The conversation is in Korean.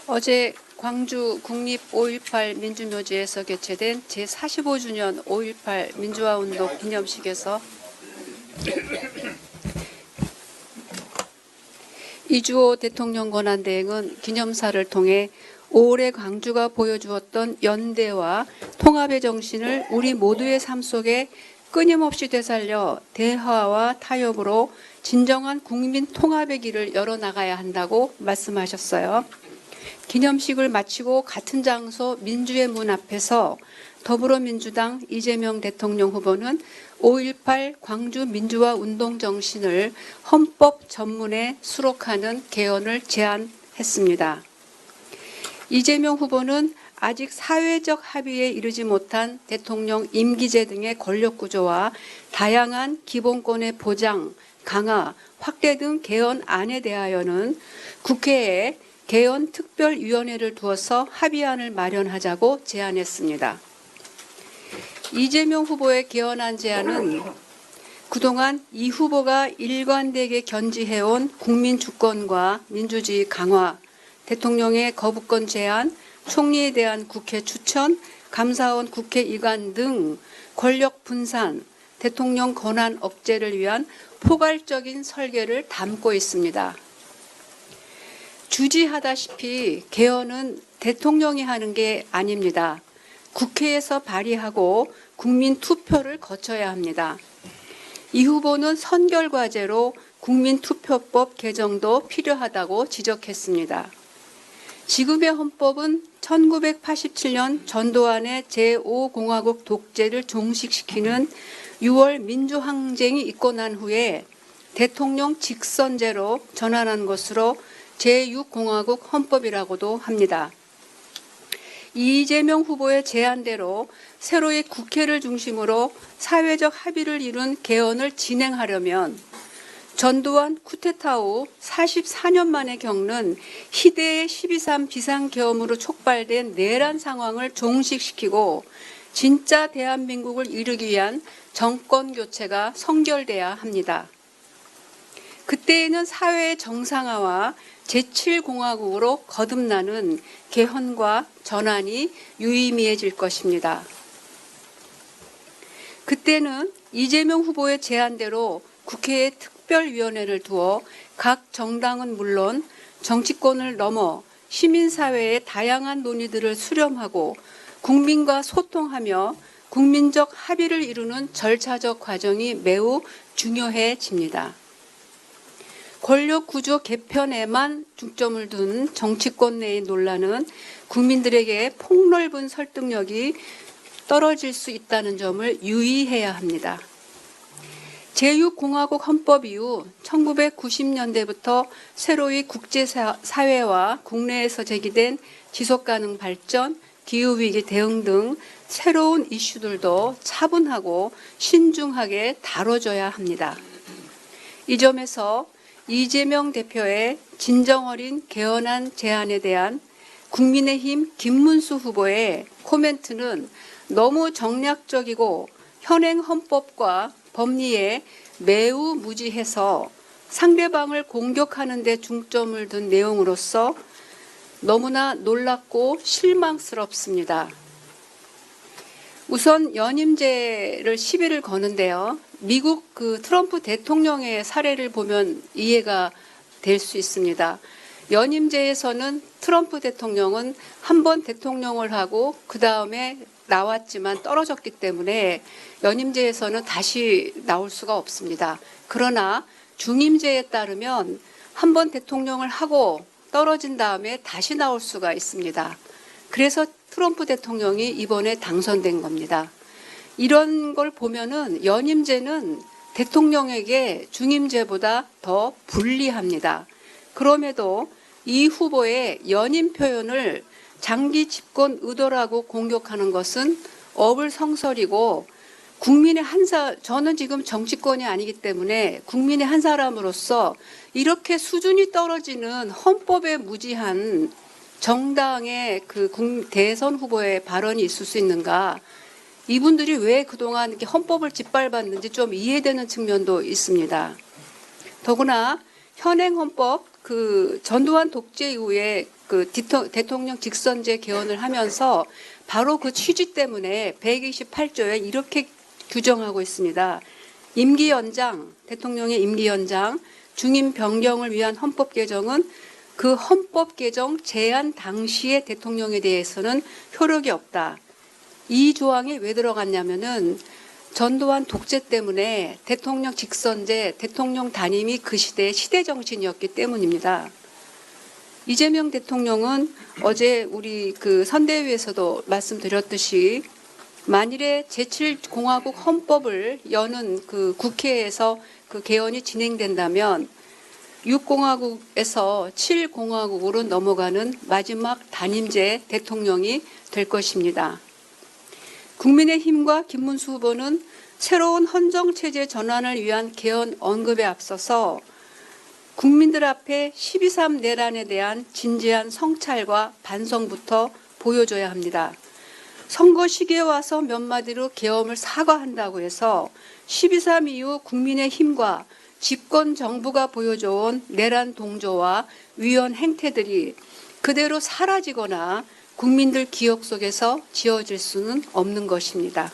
어제 광주 국립 5.18 민주묘지에서 개최된 제45주년 5.18 민주화운동 기념식에서 이주호 대통령 권한대행은 기념사를 통해 올해 광주가 보여주었던 연대와 통합의 정신을 우리 모두의 삶 속에 끊임없이 되살려 대화와 타협으로 진정한 국민 통합의 길을 열어나가야 한다고 말씀하셨어요. 기념식을 마치고 같은 장소 민주의 문 앞에서 더불어민주당 이재명 대통령 후보는 5.18 광주 민주화 운동 정신을 헌법 전문에 수록하는 개헌을 제안했습니다. 이재명 후보는 아직 사회적 합의에 이르지 못한 대통령 임기제 등의 권력구조와 다양한 기본권의 보장, 강화, 확대 등 개헌안에 대하여는 국회에 개헌 특별위원회를 두어서 합의안을 마련하자고 제안했습니다. 이재명 후보의 개헌안 제안은 그동안 이 후보가 일관되게 견지해온 국민 주권과 민주주의 강화, 대통령의 거부권 제한, 총리에 대한 국회 추천, 감사원 국회 이관 등 권력 분산, 대통령 권한 억제를 위한 포괄적인 설계를 담고 있습니다. 주지하다시피 개헌은 대통령이 하는 게 아닙니다. 국회에서 발의하고 국민 투표를 거쳐야 합니다. 이 후보는 선결과제로 국민투표법 개정도 필요하다고 지적했습니다. 지금의 헌법은 1987년 전두환의 제5공화국 독재를 종식시키는 6월 민주항쟁이 있고 난 후에 대통령 직선제로 전환한 것으로 제6공화국 헌법이라고도 합니다. 이재명 후보의 제안대로 새로이 국회를 중심으로 사회적 합의를 이룬 개헌을 진행하려면 전두환 쿠데타 후 44년 만에 겪는 희대의 12.3 비상계엄으로 촉발된 내란 상황을 종식시키고 진짜 대한민국을 이루기 위한 정권 교체가 성결돼야 합니다. 그때에는 사회의 정상화와 제7공화국으로 거듭나는 개헌과 전환이 유의미해질 것입니다. 그때는 이재명 후보의 제안대로 국회에 특별위원회를 두어 각 정당은 물론 정치권을 넘어 시민사회의 다양한 논의들을 수렴하고 국민과 소통하며 국민적 합의를 이루는 절차적 과정이 매우 중요해집니다. 권력구조 개편에만 중점을 둔 정치권 내의 논란은 국민들에게 폭넓은 설득력이 떨어질 수 있다는 점을 유의해야 합니다. 제6공화국 헌법 이후 1990년대부터 새로이 국제사회와 국내에서 제기된 지속가능 발전, 기후위기 대응 등 새로운 이슈들도 차분하고 신중하게 다뤄져야 합니다. 이 점에서 이재명 대표의 진정어린 개헌안 제안에 대한 국민의힘 김문수 후보의 코멘트는 너무 정략적이고 현행 헌법과 법리에 매우 무지해서 상대방을 공격하는 데 중점을 둔 내용으로서 너무나 놀랍고 실망스럽습니다. 우선 연임제를 시비를 거는데요. 미국 트럼프 대통령의 사례를 보면 이해가 될 수 있습니다. 연임제에서는 트럼프 대통령은 한 번 대통령을 하고 그 다음에 나왔지만 떨어졌기 때문에 연임제에서는 다시 나올 수가 없습니다. 그러나 중임제에 따르면 한 번 대통령을 하고 떨어진 다음에 다시 나올 수가 있습니다. 그래서 트럼프 대통령이 이번에 당선된 겁니다. 이런 걸 보면은 연임제는 대통령에게 중임제보다 더 불리합니다. 그럼에도 이 후보의 연임 표현을 장기 집권 의도라고 공격하는 것은 어불성설이고 국민의 저는 지금 정치권이 아니기 때문에 국민의 한 사람으로서 이렇게 수준이 떨어지는 헌법에 무지한 정당의 대선 후보의 발언이 있을 수 있는가? 이분들이 왜 그동안 이렇게 헌법을 짓밟았는지 좀 이해되는 측면도 있습니다. 더구나 현행 헌법 그 전두환 독재 이후에 그 대통령 직선제 개헌을 하면서 바로 그 취지 때문에 128조에 이렇게 규정하고 있습니다. 임기 연장, 대통령의 임기 연장, 중임 변경을 위한 헌법 개정은 그 헌법 개정 제안 당시의 대통령에 대해서는 효력이 없다. 이 조항이 왜 들어갔냐면은 전두환 독재 때문에 대통령 직선제, 대통령 단임이 그 시대의 시대 정신이었기 때문입니다. 이재명 대통령은 어제 우리 그 선대위에서도 말씀드렸듯이 만일에 제7공화국 헌법을 여는 그 국회에서 그 개헌이 진행된다면 6공화국에서 7공화국으로 넘어가는 마지막 단임제 대통령이 될 것입니다. 국민의힘과 김문수 후보는 새로운 헌정체제 전환을 위한 개헌 언급에 앞서서 국민들 앞에 12.3 내란에 대한 진지한 성찰과 반성부터 보여줘야 합니다. 선거 시기에 와서 몇 마디로 계엄을 사과한다고 해서 12.3 이후 국민의힘과 집권 정부가 보여줘온 내란 동조와 위헌 행태들이 그대로 사라지거나 국민들 기억 속에서 지워질 수는 없는 것입니다.